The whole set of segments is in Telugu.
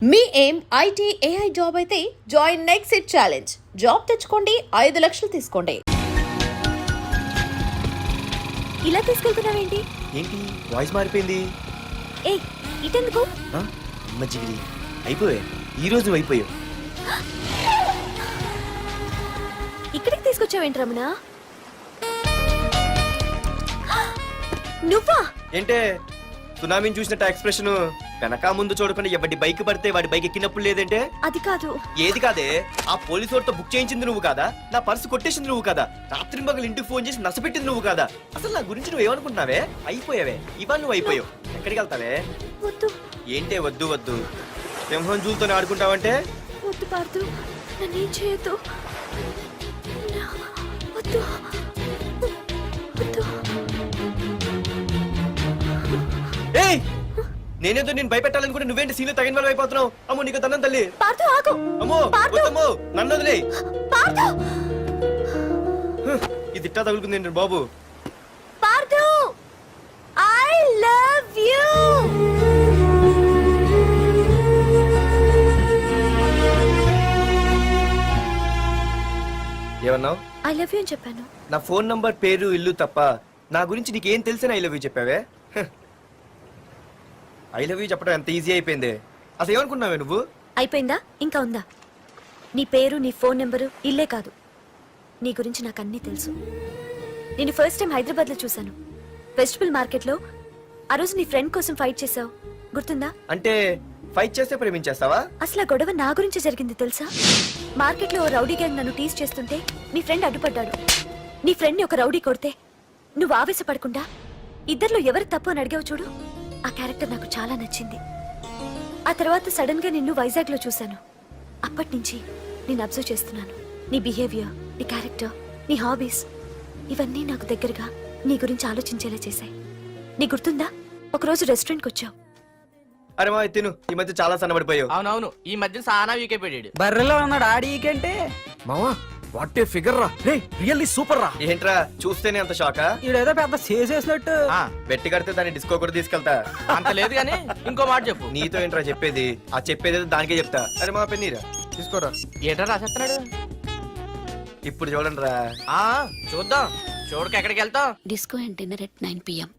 మీ ఏం ఐటీ ఏఐ జాబ్ అయితే join next it challenge. Job తెచ్చుకోండి, 5 లక్షలు తీసుకోండి. ఇలా తీసుకెళ్తున్నావేంటి? ఏంటి వాయిస్ మారిపోయింది? ఏ ఇటెందుకు? మజ్జిగిరి అయిపోయా, ఈ రోజు అయిపోయావు. ఇక్కడికి తీసుకొచ్చావేంటి రమణ? నువ్వా? ఏంటే సునామీని చూసినట్టు ఎక్స్ప్రెషన్, వెనక ముందు చూడకుండా ఎవడి బైక్ పడితే వాడి బైక్ ఎక్కినప్పుడు లేదంటే? అది కాదు. ఏది కాదే? ఆ పోలీసు వాడితో బుక్ చేయించింది నువ్వు కాదా? నా పర్సు కొట్టేసింది నువ్వు కాదా? రాత్రి మగలు ఇంటికి ఫోన్ చేసి నసపెట్టింది నువ్వు కాదా? అసలు నా గురించి నువ్వు ఏమనుకుంటున్నావే? అయిపోయావే, ఇవాళ నువ్వు అయిపోయావు. ఎక్కడికి వెళ్తావే? వద్దు. ఏంటే వద్దు వద్దు? సింహం జూలతో ఆడుకుంటావంటే? వద్దు పార్దు, నన్నేం చేయొద్దు. వద్దు వద్దు. ఏయ్, నేనేదో నేను భయపెట్టాలనుకుంటే నువ్వేంటి సీన్లో తగిన వాళ్ళు అయిపోతున్నావు? అమ్మో నీకు దండం తల్లి. పార్దు ఆగు. అమ్మో వద్దమ్మో, నన్ను వదిలే. పార్దు, ఇది ఇట్టా తగులుకుంది బాబు. Pardhu, I love you. ఏమన్నావు? ఐ లవ్ యు అని చెప్పాను. నా ఫోన్ నంబర్, పేరు, ఇల్లు తప్ప నా గురించి నీకేం తెలిసిన ఐ లవ్ యూ చెప్పావే? ఐ లవ్ యూ చెప్పడం ఎంత ఈజీ అయిపోయింది. అసలు ఏమనుకున్నావే నువ్వు? అయిపోయిందా? ఇంకా ఉందా? నీ పేరు, నీ ఫోన్ నెంబరు, ఇల్లే కాదు, నీ గురించి నాకు అన్నీ తెలుసు. నేను ఫస్ట్ టైం హైదరాబాద్ లో చూశాను, వెజిటబుల్ మార్కెట్ లో. ఆ రోజు నీ ఫ్రెండ్ కోసం ఫైట్ చేసావు, గుర్తుందా? అంటే ఫైట్ చేస్తే ప్రేమించేస్తావా? అసలు ఆ గొడవ నా గురించి జరిగింది తెలుసా? మార్కెట్ లో ఓ రౌడీ గ్యాంగ్ నన్ను టీజ్ చేస్తుంటే నీ ఫ్రెండ్ అడ్డుపడ్డాడు. నీ ఫ్రెండ్ ని ఒక రౌడీ కొడితే నువ్వు ఆవేశపడకుండా ఇద్దర్లో ఎవరు తప్పు అని అడిగావు చూడు, ఆ క్యారెక్టర్ నాకు చాలా నచ్చింది. ఆ తర్వాత సడన్ గా నిన్ను వైజాగ్ లో చూశాను. అప్పటి నుంచి నేను అబ్జర్వ్ చేస్తున్నాను. నీ బిహేవియర్, నీ క్యారెక్టర్, నీ హాబీస్, ఇవన్నీ నాకు దగ్గరగా నీ గురించి ఆలోచించేలా చేశాయి. నీ గుర్తుందా, ఒకరోజు రెస్టారెంట్కి వచ్చావు. అరే మా తిను, ఈ మధ్య చాలా సన్నబడిపోయావు. అవునవును, ఈ మధ్య సానా వీకే పెట్టాడు. బర్రెలో ఉన్నాడు ఆడికంటే. మావా వాట్ ఏ ఫిగర్ రా, రే రియల్లీ సూపర్ రా. ఏంట్రా చూస్తేనే అంత షాకా? ఈడేదో పెద్ద చేసేసినట్టు. బెట్టి కడితే దాన్ని డిస్కో కూడా తీసుకెళ్తా. అంత లేదు గానీ ఇంకో మాట చెప్పు. నీతో ఏంట్రా చెప్పేది? ఆ చెప్పేది దానికే చెప్తా. అరే మా పెన్నీరా తీసుకోరా. ఏటా రాసేస్తున్నాడు? ఇప్పుడు చూడండి రా. చూద్దాం, చూడక ఎక్కడికి వెళ్తాం? Disco and dinner at 9 PM.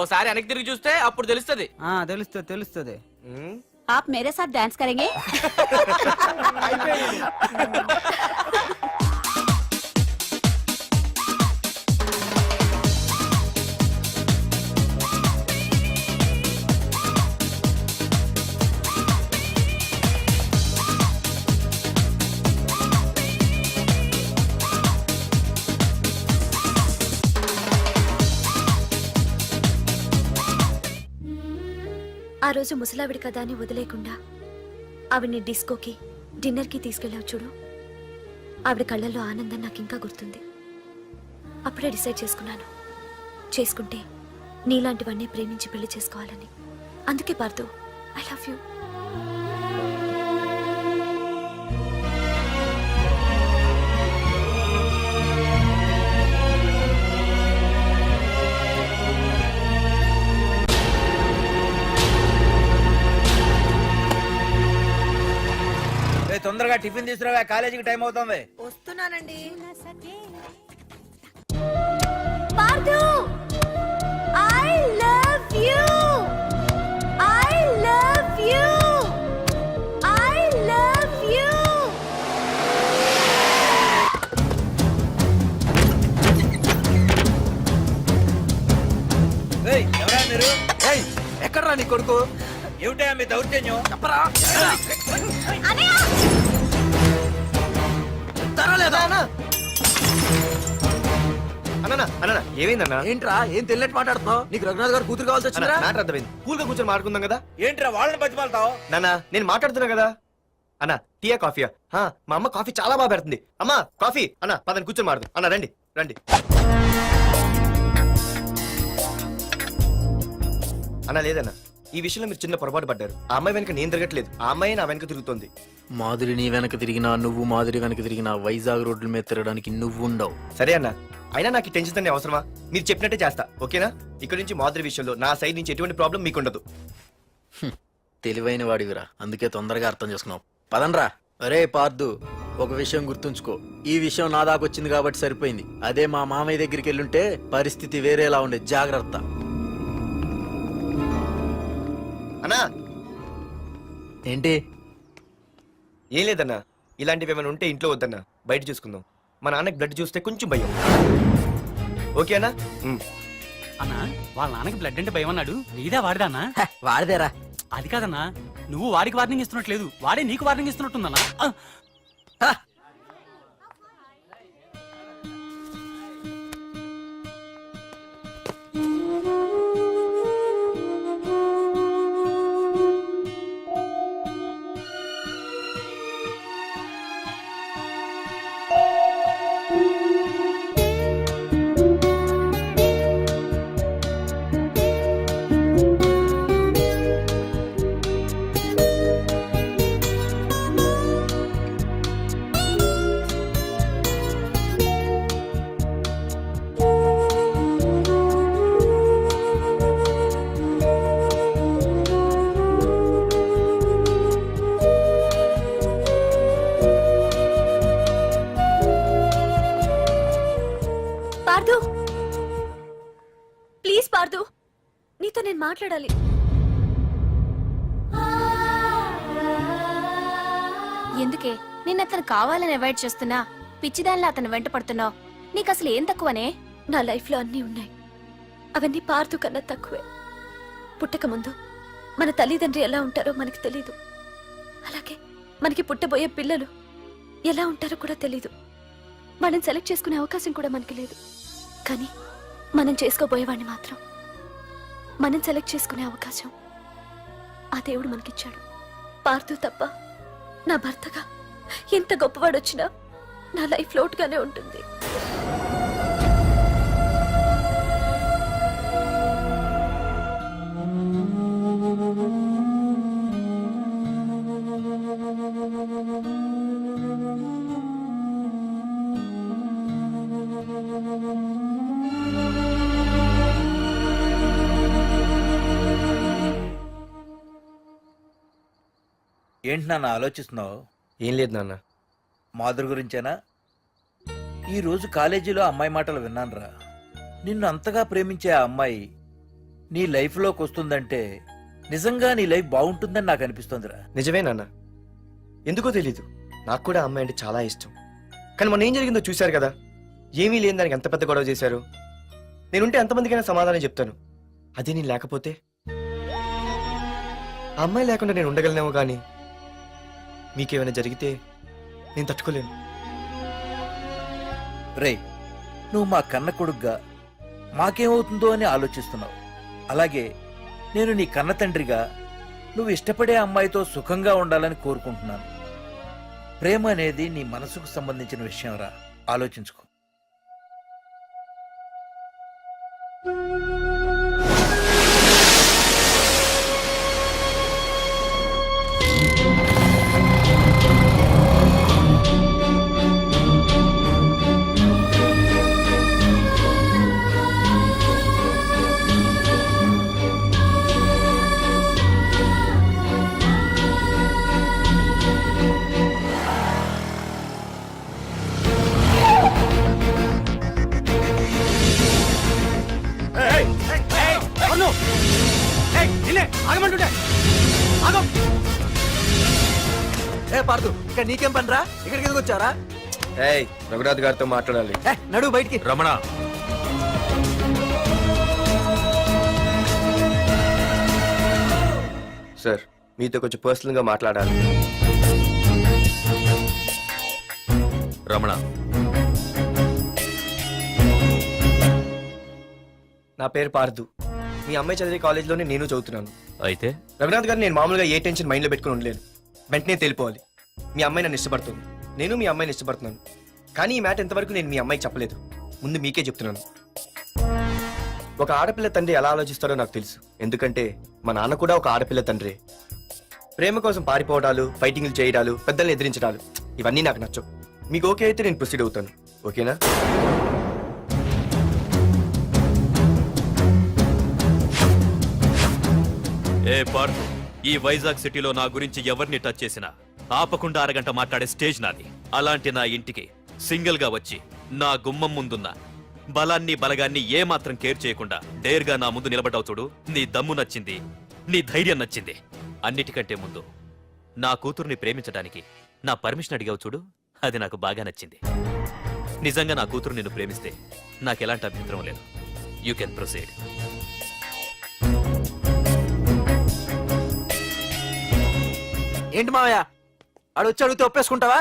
ఓసారి వెనక్కి తిరిగి చూస్తే అప్పుడు తెలుస్తుంది. తెలుస్తుంది తెలుస్తుంది. आप मेरे साथ डांस करेंगे? ఆ రోజు ముసలావిడి కదా అని వదిలేకుండా ఆవిడ్ని డిస్కోకి, డిన్నర్కి తీసుకెళ్ళావు చూడు, ఆవిడ కళ్ళల్లో ఆనందం నాకు ఇంకా గుర్తుంది. అప్పుడే డిసైడ్ చేసుకున్నాను, చేసుకుంటే నీలాంటివన్నీ ప్రేమించి పెళ్లి చేసుకోవాలని. అందుకే పార్థు, ఐ లవ్ యూ. తొందరగా టిఫిన్ తీసుకురా, కాలేజీకి టైం అవుతుంది. వస్తున్నానండి. Partha, I love you. I love you. I love you. ఎవరా మీరు? ఎక్కడ్రా నీ కొడుకు? ఏమిటా మీ దౌర్జన్యం? చెప్పరా. అన్న ఏమైందన్నా? ఏంట్రా ఏం తెలియట్ మాట్లాడుతున్నావు? నీకు రఘునాథ్ గారు కూతురు కావాల్సి వచ్చిందా? మ్యాటర్ అర్థమైంది. కూల్ గా కూర్చొని మాట్లాడుకుందాం కదా. ఏంట్రా వాళ్ళని బతిమాలతావు? నాన్న నేను మాట్లాడుతున్నా కదా. అన్న టీయా కాఫీయా? మా అమ్మ కాఫీ చాలా బాగా పెడుతుంది. అమ్మా కాఫీ. అన్న పదని కూర్చొని మాడదు. అన్న రండి రండి. అన్న లేదన్న, ఈ విషయంలో మీరు చిన్న పొరపాటు పడ్డారు. ఆ అమ్మాయి వెనక నేను తిరగట్లేదు, ఆ అమ్మాయి నా వెనక తిరుగుతోంది. మాధురి నీ వెనక తిరిగినా, నువ్వు మాధురి వెనక తిరిగినా వైజాగ్ రోడ్ల మీద తిరగడానికి నువ్వు ఉండవు. సరే అన్న, అయినా నాకు టెన్షన్ అనే అవసరమా? మీరు చెప్పినట్టే చేస్తా, ఓకేనా? ఇక్కడ నుంచి మాధురి విషయంలో నా సైడ్ నుంచి ఎటువంటి ప్రాబ్లం మీకు ఉండదు. తెలివైన వాడివిరా, అందుకే తొందరగా అర్థం చేసుకున్నావు. పదండ్రా. అరే పార్దు, ఒక విషయం గుర్తుంచుకో. ఈ విషయం నా దాకొచ్చింది కాబట్టి సరిపోయింది. అదే మా మామయ్య దగ్గరికి వెళ్ళుంటే పరిస్థితి వేరేలా ఉండేది. జాగ్రత్త. అన్నా ఏంటి? ఏం లేదన్నా, ఇలాంటివి ఏమైనా ఉంటే ఇంట్లో వద్దన్నా, బయట చూసుకుందాం. మా నాన్నకి బ్లడ్ చూస్తే కొంచెం భయం. ఓకే అన్నా? అన్నా వాళ్ళ నాన్నకి బ్లడ్ అంటే భయం అన్నాడు. నీదా వాడిదా అన్నా? వాడదేరా. అది కాదన్నా, నువ్వు వాడికి వార్నింగ్ ఇస్తున్నట్లేదు, వాడే నీకు వార్నింగ్ ఇస్తున్నట్టుందన్నా. పార్దు, ప్లీజ్ పార్దు, నీతో నేను మాట్లాడాలి. ఎందుకే నిన్న అతను కావాలని అవాయిడ్ చేస్తున్నా పిచ్చిదానిలా అతను వెంట పడుతున్నావు? నీకు అసలు ఏం తక్కువనే? నా లైఫ్ లో అన్నీ ఉన్నాయి, అవన్నీ పార్దు కన్నా తక్కువే. పుట్టక ముందు మన తల్లిదండ్రి ఎలా ఉంటారో మనకి తెలీదు, అలాగే మనకి పుట్టబోయే పిల్లలు ఎలా ఉంటారో కూడా తెలీదు. మనం సెలెక్ట్ చేసుకునే అవకాశం కూడా మనకి లేదు. కానీ మనం చేసుకోబోయేవాడిని మాత్రం మనం సెలెక్ట్ చేసుకునే అవకాశం ఆ దేవుడు మనకిచ్చాడు. పార్దు తప్ప నా భర్తగా ఎంత గొప్పవాడొచ్చినా నా లైఫ్ లోటుగానే ఉంటుంది. ఏంటి నాన్న ఆలోచిస్తున్నావు? ఏం లేదు నాన్న. మాధురి గురించేనా? ఈ రోజు కాలేజీలో అమ్మాయి మాటలు విన్నానురా. నిన్ను అంతగా ప్రేమించే ఆ అమ్మాయి నీ లైఫ్లోకి వస్తుందంటే నిజంగా నీ లైఫ్ బాగుంటుందని నాకు అనిపిస్తోందిరా. నిజమే నాన్న, ఎందుకో తెలీదు, నాకు కూడా ఆ అమ్మాయి అంటే చాలా ఇష్టం. కానీ మొన్న ఏం జరిగిందో చూశారు కదా. ఏమీ లేని దానికి ఎంత పెద్ద గొడవ చేశారు. నేనుంటే ఎంతమందికైనా సమాధానం చెప్తాను. అదే నేను లేకపోతే? ఆ అమ్మాయి లేకుండా నేను ఉండగలనేమో, కానీ మీకేమైనా జరిగితే నేను తట్టుకోలేను. రేయ్, నువ్వు మా కన్న కొడుగ్గా మాకేమవుతుందో అని ఆలోచిస్తున్నావు. అలాగే నేను నీ కన్న తండ్రిగా నువ్వు ఇష్టపడే అమ్మాయితో సుఖంగా ఉండాలని కోరుకుంటున్నాను. ప్రేమ అనేది నీ మనసుకు సంబంధించిన విషయం రా, ఆలోచించుకో. ఆగమంటుంటే ఆగం. ఏ పార్దు, ఇక్కడ నీకేం పనిరా? ఇక్కడికి ఎందుకు వచ్చారా? ఏయ్, రఘునాథ్ గారితో మాట్లాడాలి. నడు బయటికి. రమణ, సార్, మీతో కొంచెం పర్సనల్ గా మాట్లాడాలి. రమణ, నా పేరు పార్దు. మీ అమ్మాయి చదివే కాలేజ్లోనే నేను చదువుతున్నాను. అయితే రఘునాథ్ గారు, నేను మామూలుగా ఏ టెన్షన్ మైండ్లో పెట్టుకుని ఉండలేను. వెంటనే తెలిపోవాలి. మీ అమ్మాయి నన్ను ఇష్టపడుతుంది, నేను మీ అమ్మాయిని ఇష్టపడుతున్నాను. కానీ ఈ మ్యాటర్ ఎంతవరకు నేను మీ అమ్మాయికి చెప్పలేదు. ముందు మీకే చెప్తున్నాను. ఒక ఆడపిల్ల తండ్రి ఎలా ఆలోచిస్తారో నాకు తెలుసు. ఎందుకంటే మా నాన్న కూడా ఒక ఆడపిల్ల తండ్రి. ప్రేమ కోసం పారిపోవడాలు, ఫైటింగ్లు చేయడాలు, పెద్దల్ని ఎదిరించడాలు, ఇవన్నీ నాకు నచ్చవు. మీకు ఓకే అయితే నేను ప్రొసీడ్ అవుతాను. ఓకేనా? ఏ పార్దు, ఈ వైజాగ్ సిటీలో నా గురించి ఎవరిని టచ్ చేసినా ఆపకుండా అరగంట మాట్లాడే స్టేజ్ నాది. అలాంటి నా ఇంటికి సింగిల్ గా వచ్చి నా గుమ్మం ముందున్న బలాన్ని బలగాన్ని ఏమాత్రం కేర్ చేయకుండా డేర్గా నా ముందు నిలబడ్డావు చూడు. నీ దమ్ము నచ్చింది, నీ ధైర్యం నచ్చింది. అన్నిటికంటే ముందు నా కూతుర్ని ప్రేమించడానికి నా పర్మిషన్ అడిగావు చూడు, అది నాకు బాగా నచ్చింది. నిజంగా నా కూతురు నిన్ను ప్రేమిస్తే నాకెలాంటి అభ్యంతరం లేదు. You can proceed. ఏంటి మావయ్య ఆడు వచ్చి అడిగితే ఒప్పేసుకుంటావా?